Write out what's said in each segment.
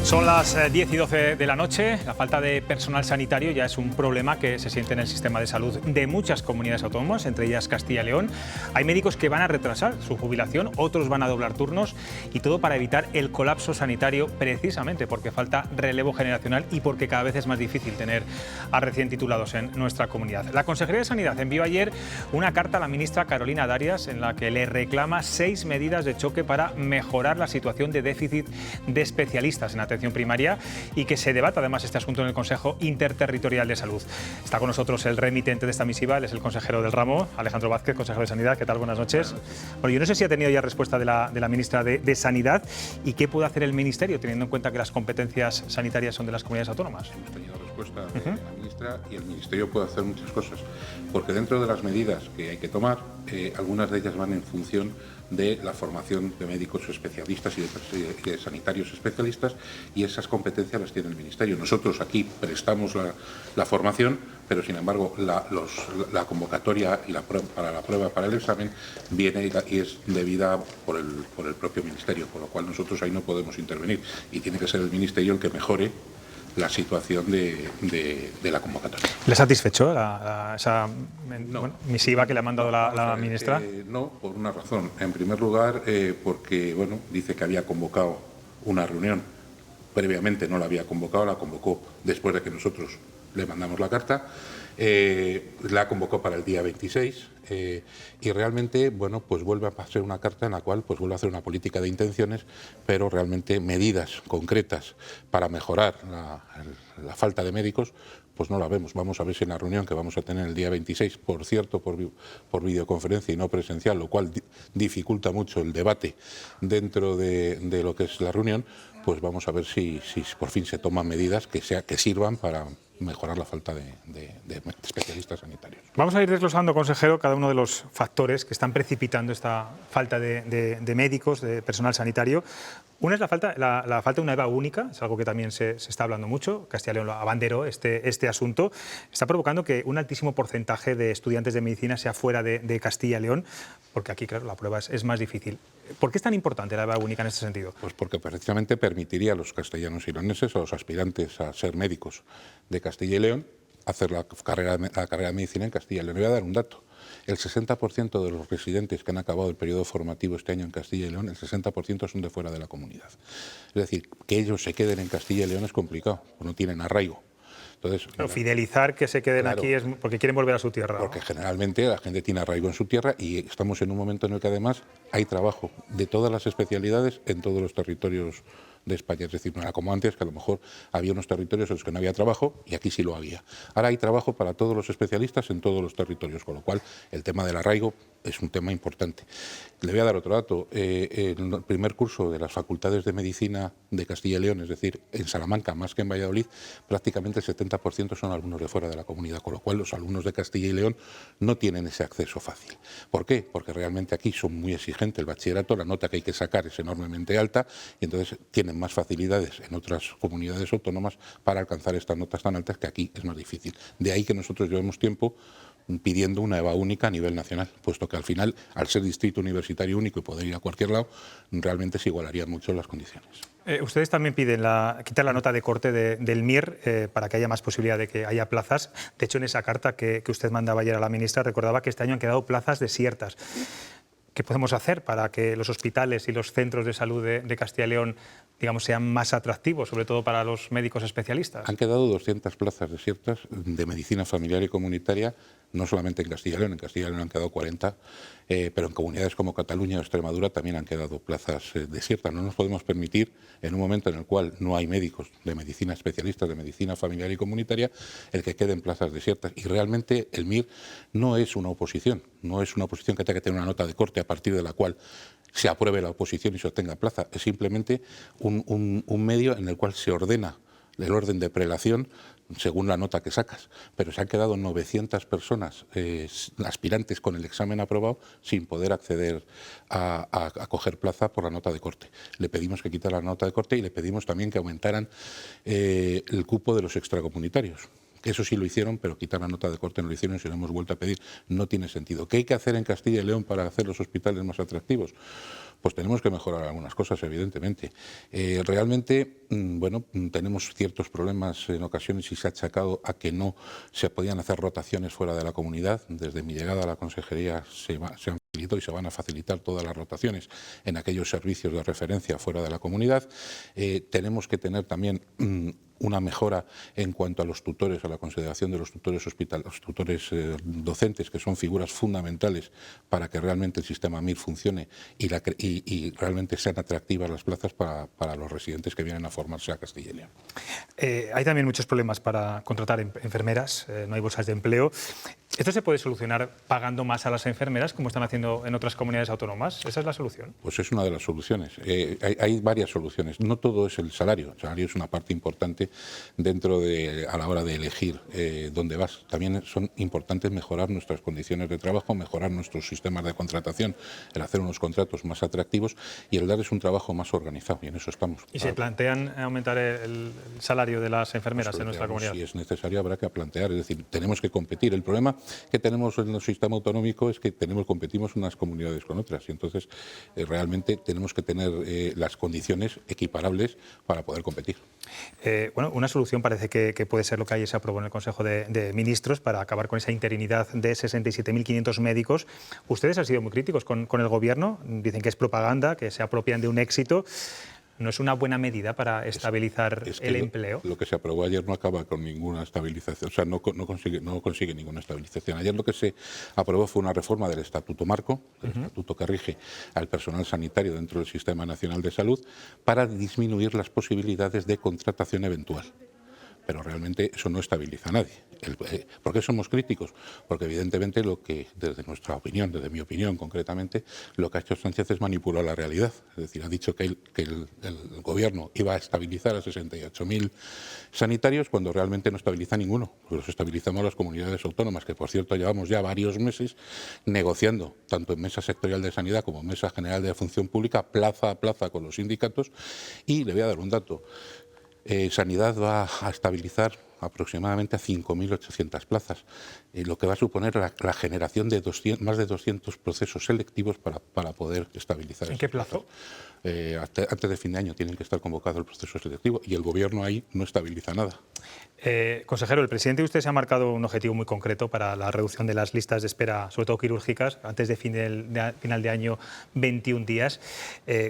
Son las 10 y 12 de la noche. La falta de personal sanitario ya es un problema que se siente en el sistema de salud de muchas comunidades autónomas, entre ellas Castilla y León. Hay médicos que van a retrasar su jubilación, otros van a doblar turnos, y todo para evitar el colapso sanitario, precisamente porque falta relevo generacional y porque cada vez es más difícil tener a recién titulados en nuestra comunidad. La Consejería de Sanidad envió ayer una carta a la ministra Carolina Darias en la que le reclama 6 medidas de choque para mejorar la situación de déficit de especialistas en atención primaria y que se debata además este asunto en el Consejo Interterritorial de Salud. Está con nosotros el remitente de esta misiva, él es el consejero del ramo, Alejandro Vázquez, consejero de Sanidad. ¿Qué tal? Buenas noches. Bueno, yo no sé si ha tenido ya respuesta de la ministra de Sanidad y qué puede hacer el Ministerio, teniendo en cuenta que las competencias sanitarias son de las comunidades autónomas. Hemos tenido respuesta de la ministra y el Ministerio puede hacer muchas cosas, porque dentro de las medidas que hay que tomar, algunas de ellas van en función de la formación de médicos especialistas y de sanitarios especialistas, y esas competencias las tiene el Ministerio. Nosotros aquí prestamos la formación, pero sin embargo la convocatoria y para la prueba, para el examen, viene y es debida por el propio Ministerio, con lo cual nosotros ahí no podemos intervenir y tiene que ser el Ministerio el que mejore la situación de la convocatoria. ¿Le ha satisfecho esa misiva que le ha mandado la ministra? No, por una razón. En primer lugar, porque dice que había convocado una reunión. Previamente no la había convocado, la convocó después de que nosotros le mandamos la carta. La convocó para el día 26 y realmente pues vuelve a ser una carta en la cual pues vuelve a hacer una política de intenciones, pero realmente medidas concretas para mejorar la falta de médicos pues no la vemos. Vamos a ver si en la reunión que vamos a tener el día 26, por cierto, por videoconferencia y no presencial, lo cual dificulta mucho el debate dentro de lo que es la reunión, pues vamos a ver si por fin se toman medidas que sirvan para mejorar la falta de especialistas sanitarios. Vamos a ir desglosando, consejero, cada uno de los factores que están precipitando esta falta de médicos, de personal sanitario. Una es la falta de una EVA única, es algo que también se está hablando mucho. Castilla y León lo abanderó este asunto. Está provocando que un altísimo porcentaje de estudiantes de medicina sea fuera de Castilla y León, porque aquí, claro, la prueba es más difícil. ¿Por qué es tan importante la EVA única en este sentido? Pues porque precisamente permitiría a los castellanos y leoneses, a los aspirantes a ser médicos de Castilla y León, hacer la carrera de medicina en Castilla y León. Le voy a dar un dato. El 60% de los residentes que han acabado el periodo formativo este año en Castilla y León, el 60% son de fuera de la comunidad. Es decir, que ellos se queden en Castilla y León es complicado, no tienen arraigo. Entonces, pero fidelizar que se queden aquí es porque quieren volver a su tierra. Porque generalmente la gente tiene arraigo en su tierra y estamos en un momento en el que además hay trabajo de todas las especialidades en todos los territorios de España. Es decir, no era como antes, que a lo mejor había unos territorios en los que no había trabajo y aquí sí lo había. Ahora hay trabajo para todos los especialistas en todos los territorios, con lo cual el tema del arraigo es un tema importante. Le voy a dar otro dato. El primer curso de las facultades de medicina de Castilla y León, es decir, en Salamanca más que en Valladolid, prácticamente el 70% son alumnos de fuera de la comunidad, con lo cual los alumnos de Castilla y León no tienen ese acceso fácil. ¿Por qué? Porque realmente aquí son muy exigentes el bachillerato, la nota que hay que sacar es enormemente alta y entonces tienen más facilidades en otras comunidades autónomas para alcanzar estas notas tan altas, que aquí es más difícil. De ahí que nosotros llevemos tiempo pidiendo una EVA única a nivel nacional, puesto que al final, al ser distrito universitario único y poder ir a cualquier lado, realmente se igualarían mucho las condiciones. Ustedes también piden quitar la nota de corte del MIR para que haya más posibilidad de que haya plazas. De hecho, en esa carta que usted mandaba ayer a la ministra, recordaba que este año han quedado plazas desiertas. ¿Qué podemos hacer para que los hospitales y los centros de salud de Castilla y León, digamos, sean más atractivos, sobre todo para los médicos especialistas? Han quedado 200 plazas desiertas de medicina familiar y comunitaria, no solamente en Castilla y León han quedado 40, pero en comunidades como Cataluña o Extremadura también han quedado plazas desiertas. No nos podemos permitir, en un momento en el cual no hay médicos de medicina especialistas, de medicina familiar y comunitaria, el que queden plazas desiertas. Y realmente el MIR no es una oposición que tenga que tener una nota de corte a partir de la cual se apruebe la oposición y se obtenga plaza. Es simplemente un medio en el cual se ordena el orden de prelación según la nota que sacas, pero se han quedado 900 personas aspirantes con el examen aprobado sin poder acceder a coger plaza por la nota de corte. Le pedimos que quitara la nota de corte y le pedimos también que aumentaran el cupo de los extracomunitarios, que eso sí lo hicieron, pero quitar la nota de corte no lo hicieron y se lo hemos vuelto a pedir. No tiene sentido. ¿Qué hay que hacer en Castilla y León para hacer los hospitales más atractivos? Pues tenemos que mejorar algunas cosas, evidentemente. Realmente, bueno, tenemos ciertos problemas en ocasiones y se ha achacado a que no se podían hacer rotaciones fuera de la comunidad. Desde mi llegada a la consejería se han facilitado y se van a facilitar todas las rotaciones en aquellos servicios de referencia fuera de la comunidad. Tenemos que tener también una mejora en cuanto a los tutores, a la consideración de los tutores los tutores docentes, que son figuras fundamentales para que realmente el sistema MIR funcione y realmente sean atractivas las plazas para los residentes que vienen a formarse a Castilla y León. Hay también muchos problemas para contratar enfermeras, no hay bolsas de empleo. ¿Esto se puede solucionar pagando más a las enfermeras, como están haciendo en otras comunidades autónomas? ¿Esa es la solución? Pues es una de las soluciones. Hay varias soluciones. No todo es el salario. El salario es una parte importante a la hora de elegir dónde vas. También son importantes mejorar nuestras condiciones de trabajo, mejorar nuestros sistemas de contratación, el hacer unos contratos más atractivos y el darles un trabajo más organizado. Y en eso estamos. ¿Y se plantean aumentar el salario de las enfermeras en nuestra comunidad? Si es necesario, habrá que plantear. Es decir, tenemos que competir. El problema que tenemos en el sistema autonómico es que competimos unas comunidades con otras y entonces realmente tenemos que tener las condiciones equiparables para poder competir. Bueno, una solución parece que puede ser lo que ayer se aprobó en el Consejo de Ministros para acabar con esa interinidad de 67.500 médicos. Ustedes han sido muy críticos con el Gobierno, dicen que es propaganda, que se apropian de un éxito. ¿No es una buena medida para estabilizar el empleo? Lo que se aprobó ayer no acaba con ninguna estabilización, o sea, no consigue ninguna estabilización. Ayer lo que se aprobó fue una reforma del Estatuto Marco, el estatuto que rige al personal sanitario dentro del Sistema Nacional de Salud, para disminuir las posibilidades de contratación eventual. Pero realmente eso no estabiliza a nadie. ¿Por qué somos críticos? Porque evidentemente desde mi opinión concretamente, lo que ha hecho Sánchez es manipular la realidad. Es decir, ha dicho que el Gobierno iba a estabilizar a 68.000 sanitarios cuando realmente no estabiliza ninguno. Los estabilizamos las comunidades autónomas, que por cierto llevamos ya varios meses negociando, tanto en Mesa Sectorial de Sanidad como en Mesa General de Función Pública, plaza a plaza con los sindicatos. Y le voy a dar un dato. Sanidad va a estabilizar aproximadamente a 5.800 plazas, lo que va a suponer la generación de más de 200 procesos selectivos para poder estabilizar. ¿En qué plazo? Antes de fin de año tienen que estar convocado el proceso selectivo y el Gobierno ahí no estabiliza nada. Consejero, el presidente de usted se ha marcado un objetivo muy concreto para la reducción de las listas de espera, sobre todo quirúrgicas, antes de final de año 21 días.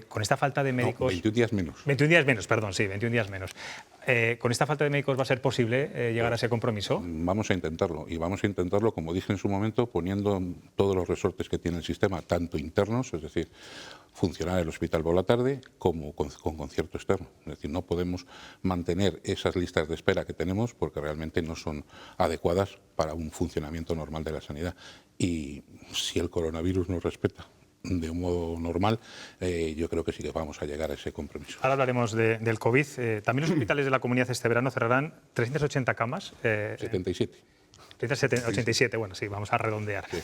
Con esta falta de médicos... No, 21 días menos. 21 días menos, perdón, sí, 21 días menos. ¿Con esta falta de médicos va a ser posible llegar a ese compromiso? Vamos a intentarlo, y vamos a intentarlo, como dije en su momento, poniendo todos los resortes que tiene el sistema, tanto internos, es decir, funcionar el hospital por la tarde, como con concierto externo. Es decir, no podemos mantener esas listas de espera que tenemos porque realmente no son adecuadas para un funcionamiento normal de la sanidad. Y si el coronavirus nos respeta de un modo normal, yo creo que sí que vamos a llegar a ese compromiso. Ahora hablaremos del COVID. También los hospitales de la comunidad este verano cerrarán 380 camas. 77. 87, bueno, sí, vamos a redondear. Sí.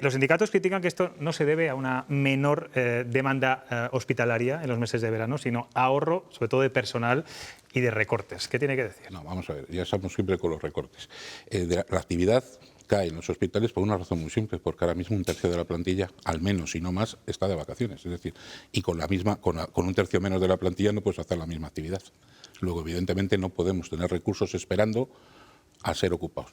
Los sindicatos critican que esto no se debe a una menor demanda hospitalaria en los meses de verano, sino ahorro, sobre todo de personal y de recortes. ¿Qué tiene que decir? No, vamos a ver, ya estamos siempre con los recortes. La actividad cae en los hospitales por una razón muy simple, porque ahora mismo un tercio de la plantilla, al menos y no más, está de vacaciones. Es decir, y con un tercio menos de la plantilla no puedes hacer la misma actividad. Luego, evidentemente, no podemos tener recursos esperando a ser ocupados.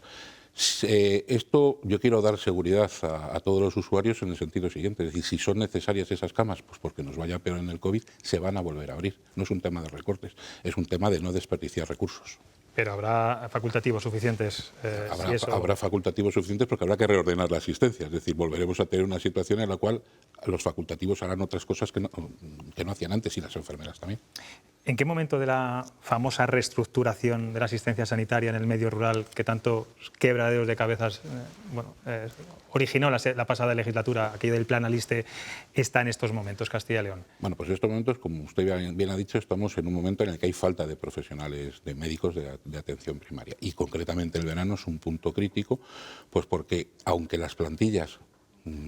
Esto yo quiero dar seguridad a todos los usuarios en el sentido siguiente, es decir, si son necesarias esas camas, pues porque nos vaya peor en el COVID, se van a volver a abrir. No es un tema de recortes, es un tema de no desperdiciar recursos. Pero habrá facultativos suficientes. Habrá facultativos suficientes porque habrá que reordenar la asistencia. Es decir, volveremos a tener una situación en la cual los facultativos harán otras cosas que no hacían antes y las enfermeras también. ¿En qué momento de la famosa reestructuración de la asistencia sanitaria en el medio rural, que tanto quebraderos de cabezas originó la pasada legislatura, aquello del plan Aliste, está en estos momentos Castilla y León? Bueno, pues en estos momentos, como usted bien ha dicho, estamos en un momento en el que hay falta de profesionales, de médicos de atención primaria. Y concretamente el verano es un punto crítico, pues porque aunque las plantillas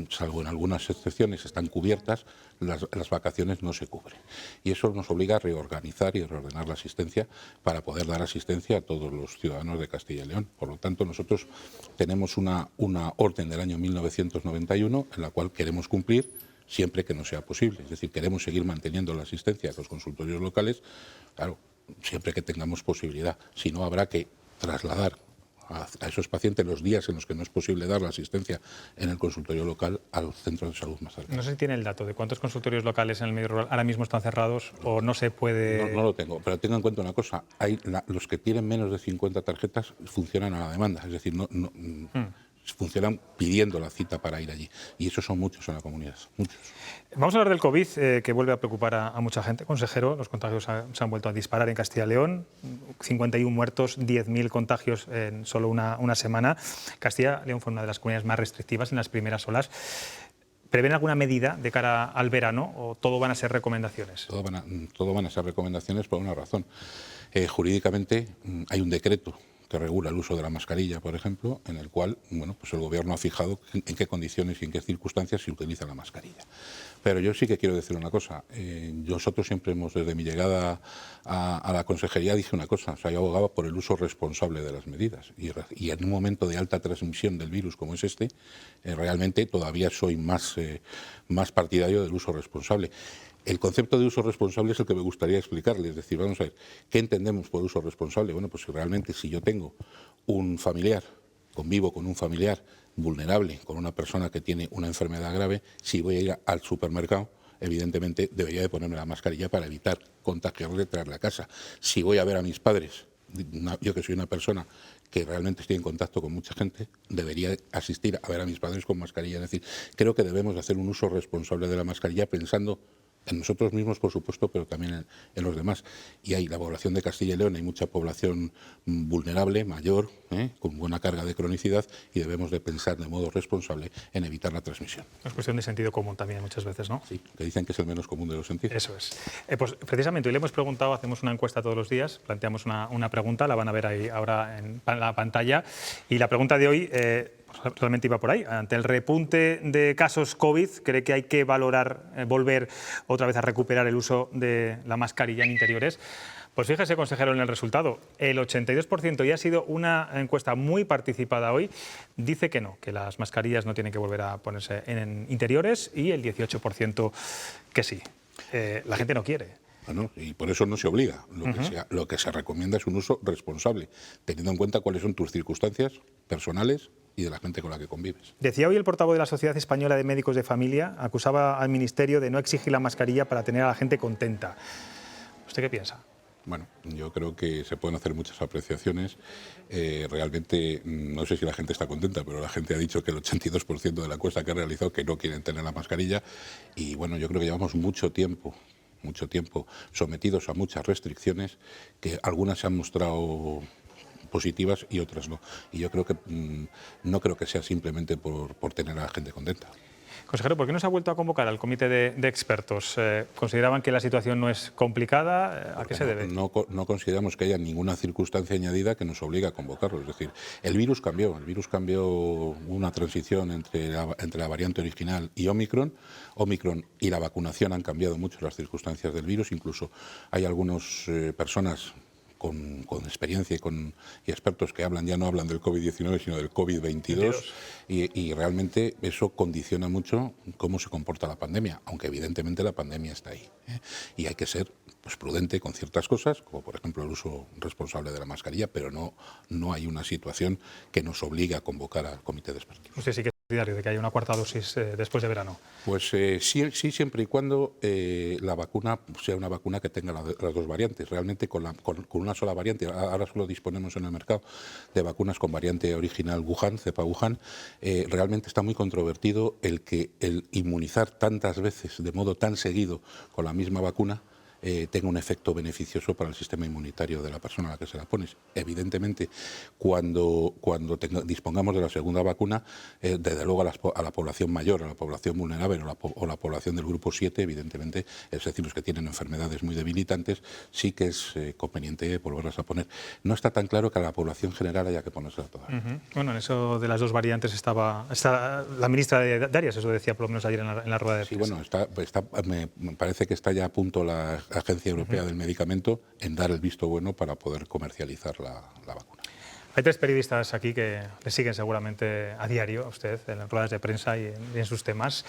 salvo en algunas excepciones, están cubiertas, las vacaciones no se cubren. Y eso nos obliga a reorganizar y reordenar la asistencia para poder dar asistencia a todos los ciudadanos de Castilla y León. Por lo tanto, nosotros tenemos una orden del año 1991 en la cual queremos cumplir siempre que no sea posible. Es decir, queremos seguir manteniendo la asistencia a los consultorios locales, claro, siempre que tengamos posibilidad. Si no, habrá que trasladar a esos pacientes los días en los que no es posible dar la asistencia en el consultorio local al centro de salud más cercano. No sé si tiene el dato de cuántos consultorios locales en el medio rural ahora mismo están cerrados o no se puede... No lo tengo, pero tenga en cuenta una cosa, los que tienen menos de 50 tarjetas funcionan a la demanda, es decir, funcionan pidiendo la cita para ir allí. Y esos son muchos en la comunidad, muchos. Vamos a hablar del COVID, que vuelve a preocupar a mucha gente. Consejero, los contagios se han vuelto a disparar en Castilla y León. 51 muertos, 10.000 contagios en solo una semana. Castilla y León fue una de las comunidades más restrictivas en las primeras olas. ¿Prevén alguna medida de cara al verano o todo van a ser recomendaciones? Todo van a ser recomendaciones por una razón. Jurídicamente hay un decreto que regula el uso de la mascarilla, por ejemplo, en el cual pues el Gobierno ha fijado en qué condiciones y en qué circunstancias se utiliza la mascarilla. Pero yo sí que quiero decir una cosa. Nosotros siempre desde mi llegada a la consejería, dije una cosa. O sea, yo abogaba por el uso responsable de las medidas. Y en un momento de alta transmisión del virus como es este, realmente todavía soy más partidario del uso responsable. El concepto de uso responsable es el que me gustaría explicarles. Es decir, vamos a ver, ¿qué entendemos por uso responsable? Bueno, pues realmente si yo tengo un familiar, convivo con un familiar vulnerable, con una persona que tiene una enfermedad grave, si voy a ir al supermercado, evidentemente debería de ponerme la mascarilla para evitar contagiarle y traerle a casa. Si voy a ver a mis padres, yo que soy una persona que realmente estoy en contacto con mucha gente, debería asistir a ver a mis padres con mascarilla. Es decir, creo que debemos de hacer un uso responsable de la mascarilla pensando en nosotros mismos, por supuesto, pero también en los demás. Y hay la población de Castilla y León, hay mucha población vulnerable, mayor, con buena carga de cronicidad, y debemos de pensar de modo responsable en evitar la transmisión. Es cuestión de sentido común también muchas veces, ¿no? Sí, que dicen que es el menos común de los sentidos. Eso es. Pues precisamente hoy le hemos preguntado, hacemos una encuesta todos los días, planteamos una pregunta, la van a ver ahí ahora en la pantalla, y la pregunta de hoy realmente iba por ahí. Ante el repunte de casos COVID, ¿cree que hay que valorar, volver otra vez a recuperar el uso de la mascarilla en interiores? Pues fíjese, consejero, en el resultado. El 82%, y ha sido una encuesta muy participada hoy, dice que no, que las mascarillas no tienen que volver a ponerse en interiores, y el 18% que sí. La gente no quiere. Bueno, y por eso no se obliga. Lo que se recomienda es un uso responsable, teniendo en cuenta cuáles son tus circunstancias personales y de la gente con la que convives. Decía hoy el portavoz de la Sociedad Española de Médicos de Familia, acusaba al Ministerio de no exigir la mascarilla para tener a la gente contenta. ¿Usted qué piensa? Bueno, yo creo que se pueden hacer muchas apreciaciones. Realmente, no sé si la gente está contenta, pero la gente ha dicho que el 82% de la encuesta que ha realizado que no quieren tener la mascarilla. Y bueno, yo creo que llevamos mucho tiempo sometidos a muchas restricciones, que algunas se han mostrado positivas y otras no. Y yo creo que no creo que sea simplemente por tener a la gente contenta. Consejero, ¿por qué no se ha vuelto a convocar al comité de expertos? ¿Consideraban que la situación no es complicada? ¿A qué se debe? No consideramos que haya ninguna circunstancia añadida que nos obligue a convocarlo. Es decir, el virus cambió una transición entre la variante original y Omicron. Omicron y la vacunación han cambiado mucho las circunstancias del virus. Incluso hay algunas personas con experiencia y expertos que ya no hablan del COVID-19, sino del COVID-22, y realmente eso condiciona mucho cómo se comporta la pandemia, aunque evidentemente la pandemia está ahí. Y hay que ser prudente con ciertas cosas, como por ejemplo el uso responsable de la mascarilla, pero no hay una situación que nos obligue a convocar al comité de expertos. Usted sí que es partidario de que haya una cuarta dosis después de verano. Pues sí, siempre y cuando la vacuna sea una vacuna que tenga las dos variantes. Realmente con una sola variante, ahora solo disponemos en el mercado de vacunas con variante original Wuhan, cepa Wuhan. Realmente está muy controvertido el inmunizar tantas veces de modo tan seguido con la misma vacuna tenga un efecto beneficioso para el sistema inmunitario de la persona a la que se la pones. Evidentemente, cuando dispongamos de la segunda vacuna, desde luego a la población mayor, a la población vulnerable o la población del grupo 7, evidentemente, es decir, los que tienen enfermedades muy debilitantes, sí que es conveniente volverlas a poner. No está tan claro que a la población general haya que ponérsela todas. Bueno, en eso de las dos variantes está la ministra de Arias, eso decía por lo menos ayer en la rueda de prensa. Sí, bueno, me parece que está ya a punto la Agencia Europea del Medicamento en dar el visto bueno para poder comercializar la vacuna. Hay 3 periodistas aquí que le siguen seguramente a diario a usted en las ruedas de prensa y en sus temas.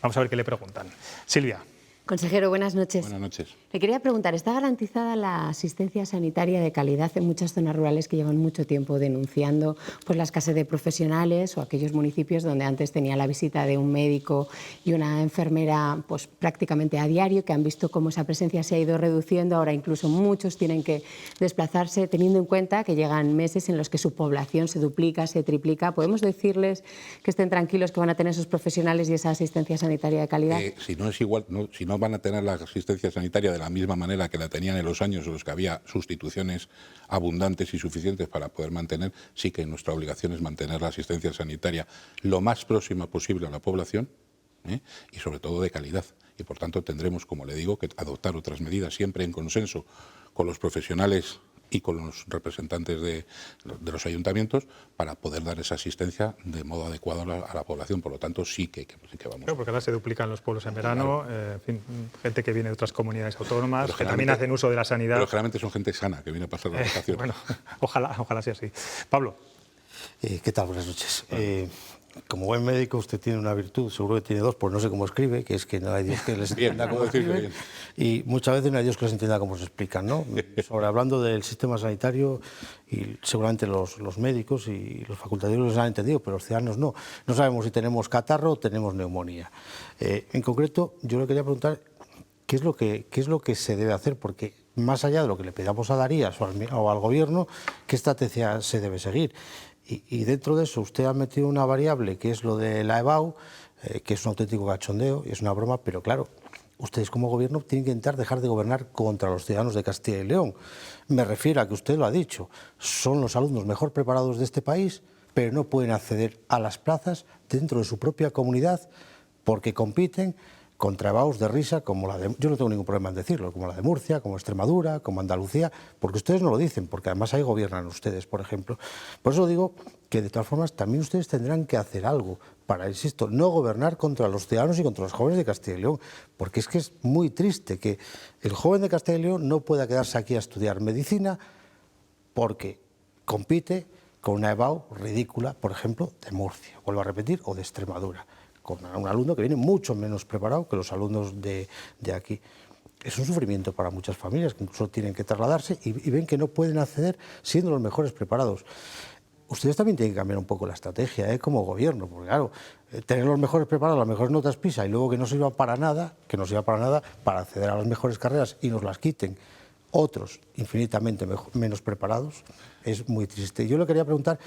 Vamos a ver qué le preguntan. Silvia. Consejero, buenas noches. Buenas noches. Le quería preguntar, ¿está garantizada la asistencia sanitaria de calidad en muchas zonas rurales que llevan mucho tiempo denunciando pues, la escasez de profesionales o aquellos municipios donde antes tenía la visita de un médico y una enfermera pues, prácticamente a diario, que han visto cómo esa presencia se ha ido reduciendo, ahora incluso muchos tienen que desplazarse, teniendo en cuenta que llegan meses en los que su población se duplica, se triplica? ¿Podemos decirles que estén tranquilos que van a tener esos profesionales y esa asistencia sanitaria de calidad? Si no es igual, si no van a tener la asistencia sanitaria de la misma manera que la tenían en los años en los que había sustituciones abundantes y suficientes para poder mantener, sí que nuestra obligación es mantener la asistencia sanitaria lo más próxima posible a la población y sobre todo de calidad. Y por tanto tendremos, como le digo, que adoptar otras medidas siempre en consenso con los profesionales y con los representantes de los ayuntamientos para poder dar esa asistencia de modo adecuado a la población. Por lo tanto, sí que vamos. Claro, porque ahora se duplican los pueblos en verano, claro. En fin, gente que viene de otras comunidades autónomas, que también hacen uso de la sanidad. Pero generalmente son gente sana que viene a pasar las vacaciones. Bueno, ojalá sea así. Pablo. ¿Qué tal? Buenas noches. Como buen médico usted tiene una virtud, seguro que tiene 2, pues no sé cómo escribe, que es que no hay Dios que les entienda cómo escribe, y muchas veces no hay Dios que les entienda cómo se explican, ¿no? Hablando del sistema sanitario, y seguramente los médicos y los facultativos los han entendido, pero los ciudadanos no. No sabemos si tenemos catarro o tenemos neumonía. En concreto, yo le quería preguntar qué es lo que se debe hacer, porque más allá de lo que le pedamos a Darías o al Gobierno, ¿qué estrategia se debe seguir? Y dentro de eso usted ha metido una variable que es lo de la EBAU, que es un auténtico cachondeo y es una broma, pero claro, ustedes como Gobierno tienen que intentar dejar de gobernar contra los ciudadanos de Castilla y León. Me refiero a que usted lo ha dicho, son los alumnos mejor preparados de este país, pero no pueden acceder a las plazas dentro de su propia comunidad porque compiten contra EBAUs de risa como la de, yo no tengo ningún problema en decirlo, como la de Murcia, como Extremadura, como Andalucía, porque ustedes no lo dicen, porque además ahí gobiernan ustedes, por ejemplo. Por eso digo que de todas formas también ustedes tendrán que hacer algo para, insisto, no gobernar contra los ciudadanos y contra los jóvenes de Castilla y León, porque es que es muy triste que el joven de Castilla y León no pueda quedarse aquí a estudiar medicina porque compite con una EBAU ridícula, por ejemplo, de Murcia, vuelvo a repetir, o de Extremadura, con un alumno que viene mucho menos preparado que los alumnos de aquí. Es un sufrimiento para muchas familias que incluso tienen que trasladarse y ven que no pueden acceder siendo los mejores preparados. Ustedes también tienen que cambiar un poco la estrategia, como gobierno, porque claro, tener los mejores preparados, las mejores notas PISA y luego que no sirva para nada, para acceder a las mejores carreras y nos las quiten otros infinitamente menos preparados, es muy triste. Yo le quería preguntar,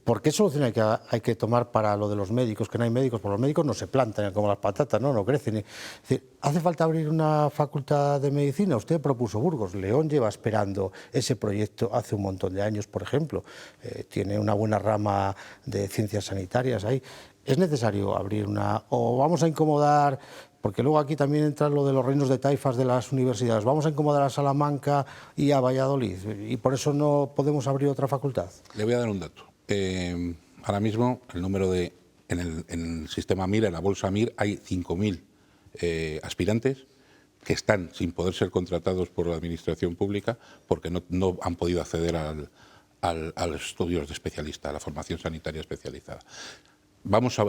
¿por qué solución hay que tomar para lo de los médicos? Que no hay médicos, porque los médicos no se plantan como las patatas, no crecen. Es decir, ¿hace falta abrir una facultad de medicina? Usted propuso Burgos, León lleva esperando ese proyecto hace un montón de años, por ejemplo. Tiene una buena rama de ciencias sanitarias ahí. ¿Es necesario abrir una, o vamos a incomodar? Porque luego aquí también entra lo de los reinos de taifas de las universidades. ¿Vamos a incomodar a Salamanca y a Valladolid? ¿Y por eso no podemos abrir otra facultad? Le voy a dar un dato. Ahora mismo el número en el sistema MIR, en la bolsa MIR, hay 5.000 aspirantes que están sin poder ser contratados por la administración pública porque no han podido acceder a los estudios de especialista, a la formación sanitaria especializada.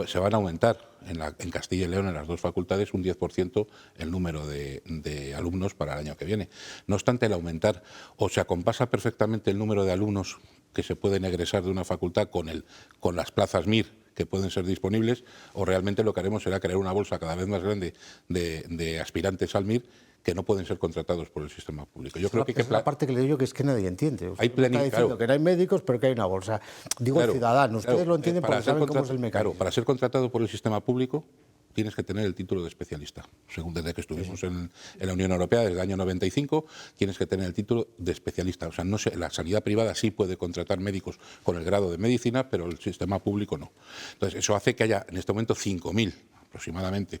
Se van a aumentar en Castilla y León, en las dos facultades, un 10% el número de alumnos para el año que viene. No obstante, el aumentar o se acompasa perfectamente el número de alumnos que se pueden egresar de una facultad con las plazas MIR que pueden ser disponibles, o realmente lo que haremos será crear una bolsa cada vez más grande de aspirantes al MIR que no pueden ser contratados por el sistema público. Yo creo que es la parte que le digo que es que nadie entiende. Hay está diciendo que no hay médicos, pero que hay una bolsa. Digo, claro, ciudadanos, ustedes lo entienden porque saben cómo es el mecanismo. Claro, para ser contratado por el sistema público tienes que tener el título de especialista. Según desde que estuvimos en la Unión Europea, desde el año 95, tienes que tener el título de especialista. O sea, no sé, la sanidad privada sí puede contratar médicos con el grado de medicina, pero el sistema público no. Entonces, eso hace que haya en este momento 5.000 aproximadamente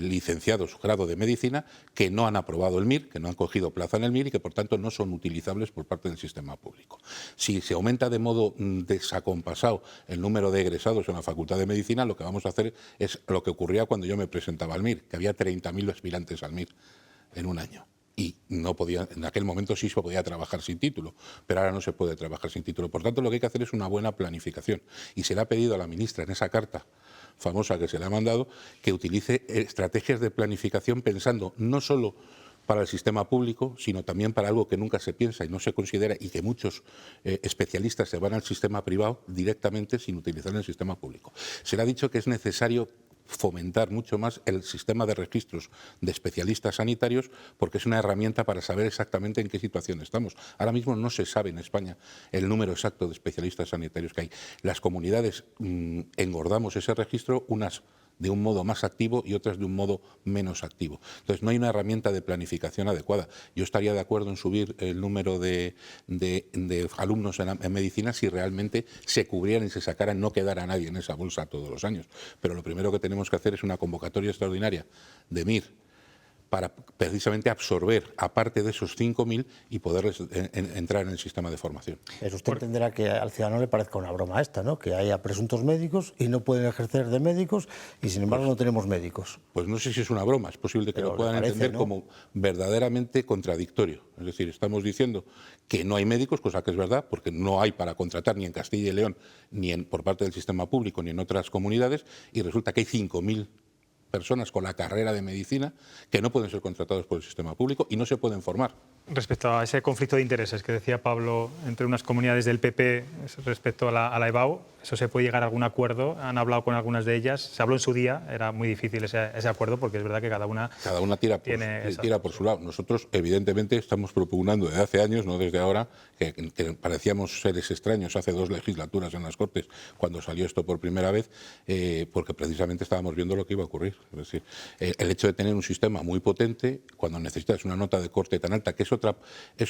licenciados grado de medicina que no han aprobado el MIR, que no han cogido plaza en el MIR y que por tanto no son utilizables por parte del sistema público. Si se aumenta de modo desacompasado el número de egresados en la Facultad de Medicina, lo que vamos a hacer es lo que ocurría cuando yo me presentaba al MIR, que había 30.000 aspirantes al MIR en un año. Y no podía, en aquel momento sí se podía trabajar sin título, pero ahora no se puede trabajar sin título. Por tanto, lo que hay que hacer es una buena planificación. Y se le ha pedido a la ministra en esa carta famosa que se le ha mandado, que utilice estrategias de planificación pensando no solo para el sistema público, sino también para algo que nunca se piensa y no se considera y que muchos especialistas se van al sistema privado directamente sin utilizar el sistema público. Se le ha dicho que es necesario fomentar mucho más el sistema de registros de especialistas sanitarios porque es una herramienta para saber exactamente en qué situación estamos. Ahora mismo no se sabe en España el número exacto de especialistas sanitarios que hay. Las comunidades engordamos ese registro, unas de un modo más activo y otras de un modo menos activo. Entonces, no hay una herramienta de planificación adecuada. Yo estaría de acuerdo en subir el número de alumnos en medicina si realmente se cubrieran y se sacaran, no quedara nadie en esa bolsa todos los años. Pero lo primero que tenemos que hacer es una convocatoria extraordinaria de MIR para precisamente absorber aparte de esos 5.000 y poderles entrar en el sistema de formación. Pero usted entenderá que al ciudadano le parezca una broma esta, ¿no? Que haya presuntos médicos y no pueden ejercer de médicos y sin embargo no tenemos médicos. Pues no sé si es una broma, es posible que lo puedan entender, ¿no?, como verdaderamente contradictorio. Es decir, estamos diciendo que no hay médicos, cosa que es verdad, porque no hay para contratar ni en Castilla y León, ni por parte del sistema público, ni en otras comunidades, y resulta que hay 5.000 personas con la carrera de medicina que no pueden ser contratados por el sistema público y no se pueden formar. Respecto a ese conflicto de intereses que decía Pablo entre unas comunidades del PP respecto a la EBAU, ¿eso se puede llegar a algún acuerdo? ¿Han hablado con algunas de ellas? Se habló en su día, era muy difícil ese acuerdo porque es verdad que cada una tira por su lado. Nosotros, evidentemente, estamos propugnando desde hace años, no desde ahora, que parecíamos seres extraños hace 2 legislaturas en las Cortes cuando salió esto por primera vez, porque precisamente estábamos viendo lo que iba a ocurrir. Es decir, el hecho de tener un sistema muy potente, cuando necesitas una nota de corte tan alta, que es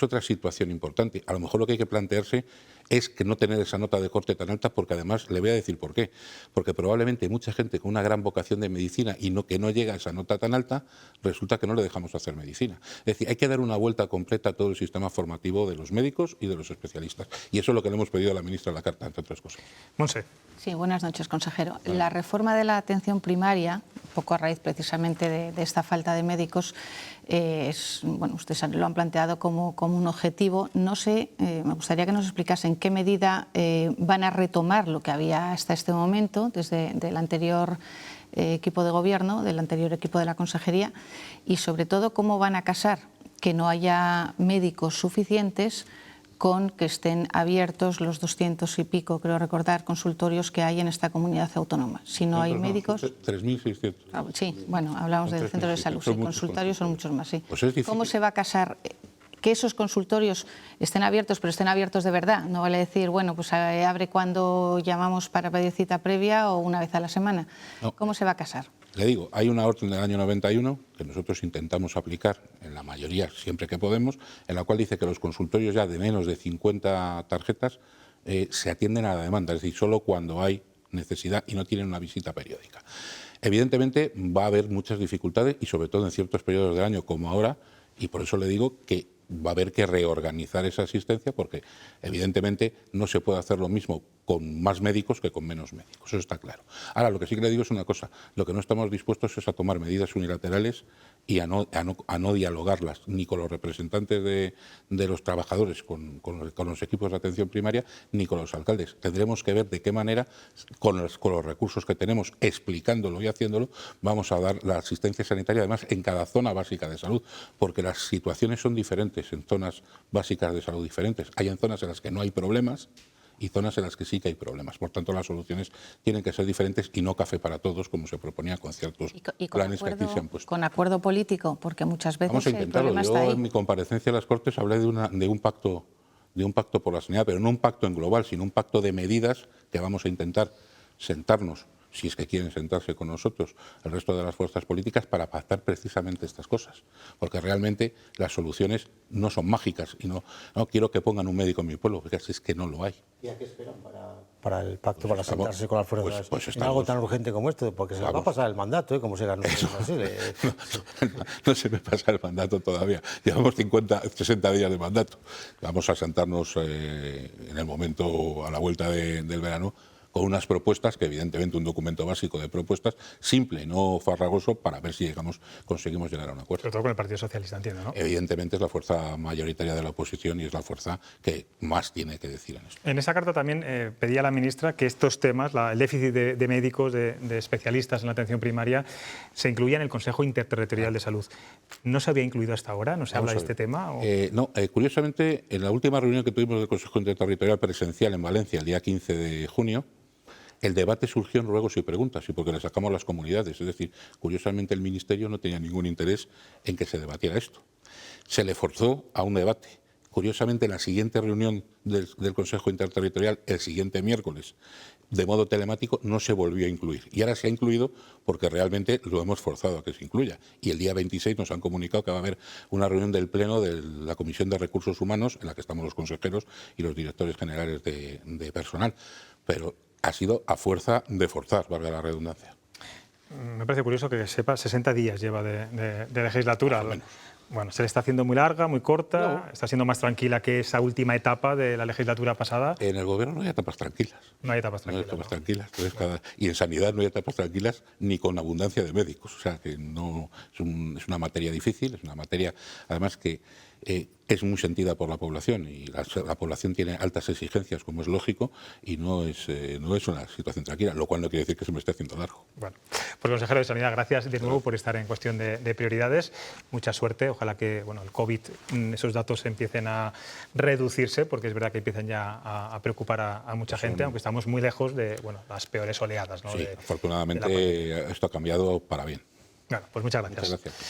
otra situación importante. A lo mejor lo que hay que plantearse es que no tener esa nota de corte tan alta, porque además le voy a decir por qué. Porque probablemente mucha gente con una gran vocación de medicina y que no llega a esa nota tan alta, resulta que no le dejamos hacer medicina. Es decir, hay que dar una vuelta completa a todo el sistema formativo de los médicos y de los especialistas. Y eso es lo que le hemos pedido a la ministra en la carta, entre otras cosas. Monse. Sí, buenas noches, consejero. La reforma de la atención primaria, un poco a raíz precisamente de esta falta de médicos, ustedes lo han planteado como un objetivo. No sé, me gustaría que nos explicase en qué medida van a retomar lo que había hasta este momento, desde el anterior equipo de gobierno, del anterior equipo de la consejería, y sobre todo cómo van a casar que no haya médicos suficientes con que estén abiertos los 200 y pico, creo recordar, consultorios que hay en esta comunidad autónoma. Si no hay médicos... 3.600. Sí, bueno, hablamos de centros de salud, sí, consultorios son muchos más, sí. Pues es difícil. ¿Cómo se va a casar que esos consultorios estén abiertos, pero estén abiertos de verdad? No vale decir, bueno, pues abre cuando llamamos para pedir cita previa o una vez a la semana. No. ¿Cómo se va a casar? Le digo, hay una orden del año 91 que nosotros intentamos aplicar en la mayoría, siempre que podemos, en la cual dice que los consultorios ya de menos de 50 tarjetas se atienden a la demanda, es decir, solo cuando hay necesidad y no tienen una visita periódica. Evidentemente va a haber muchas dificultades y sobre todo en ciertos periodos del año como ahora, y por eso le digo que va a haber que reorganizar esa asistencia porque evidentemente no se puede hacer lo mismo con más médicos que con menos médicos, eso está claro. Ahora, lo que sí que le digo es una cosa, lo que no estamos dispuestos es a tomar medidas unilaterales y a no dialogarlas ni con los representantes de los trabajadores, con los equipos de atención primaria, ni con los alcaldes. Tendremos que ver de qué manera, con los recursos que tenemos, explicándolo y haciéndolo, vamos a dar la asistencia sanitaria, además, en cada zona básica de salud, porque las situaciones son diferentes en zonas básicas de salud diferentes. Hay en zonas en las que no hay problemas y zonas en las que sí que hay problemas. Por tanto, las soluciones tienen que ser diferentes y no café para todos, como se proponía con ciertos planes que aquí se han puesto. Con acuerdo político, porque muchas veces vamos a intentarlo. El problema está ahí. Yo en mi comparecencia a las Cortes hablé de un pacto por la sanidad, pero no un pacto en global, sino un pacto de medidas que vamos a intentar sentarnos, si es que quieren sentarse con nosotros, el resto de las fuerzas políticas, para pactar precisamente estas cosas. Porque realmente las soluciones no son mágicas y no quiero que pongan un médico en mi pueblo, porque es que no lo hay. ¿Y a qué esperan para el pacto, para sentarse con las fuerzas pues en algo tan urgente como esto? Porque se les va a pasar el mandato, como se ganó así. No se me pasa el mandato todavía. Llevamos 60 días de mandato. Vamos a sentarnos en el momento, a la vuelta del verano, con unas propuestas, que evidentemente un documento básico de propuestas, simple, no farragoso, para ver si conseguimos llegar a un acuerdo. Sobre todo con el Partido Socialista, entiendo, ¿no? Evidentemente es la fuerza mayoritaria de la oposición y es la fuerza que más tiene que decir en esto. En esa carta también pedía la ministra que estos temas, el déficit de médicos, de especialistas en la atención primaria, se incluya en el Consejo Interterritorial de Salud. ¿No se había incluido hasta ahora? ¿No se habla de este tema? No, curiosamente, en la última reunión que tuvimos del Consejo Interterritorial presencial en Valencia, el día 15 de junio, el debate surgió en ruegos y preguntas, y porque le sacamos las comunidades. Es decir, curiosamente el Ministerio no tenía ningún interés en que se debatiera esto. Se le forzó a un debate. Curiosamente, en la siguiente reunión del Consejo Interterritorial, el siguiente miércoles, de modo telemático, no se volvió a incluir. Y ahora se ha incluido porque realmente lo hemos forzado a que se incluya. Y el día 26 nos han comunicado que va a haber una reunión del Pleno de la Comisión de Recursos Humanos, en la que estamos los consejeros y los directores generales de personal. Pero ha sido a fuerza de forzar, valga la redundancia. Me parece curioso que sepa, 60 días lleva de legislatura. Bueno, se le está haciendo muy larga, muy corta, no. Está siendo más tranquila que esa última etapa de la legislatura pasada. En el Gobierno no hay etapas tranquilas. No hay etapas tranquilas. No hay etapas tranquilas. Entonces, y en sanidad no hay etapas tranquilas ni con abundancia de médicos. O sea, que no es una materia difícil, es una materia, además, que es muy sentida por la población, y la población tiene altas exigencias, como es lógico, y no es una situación tranquila, lo cual no quiere decir que se me esté haciendo largo. Bueno, pues consejero de Sanidad, gracias de nuevo por estar en Cuestión de Prioridades. Mucha suerte, ojalá que el COVID, esos datos empiecen a reducirse, porque es verdad que empiezan ya a preocupar a mucha gente, aunque estamos muy lejos de las peores oleadas, ¿no? Sí, afortunadamente esto ha cambiado para bien. Bueno, pues muchas gracias. Muchas gracias.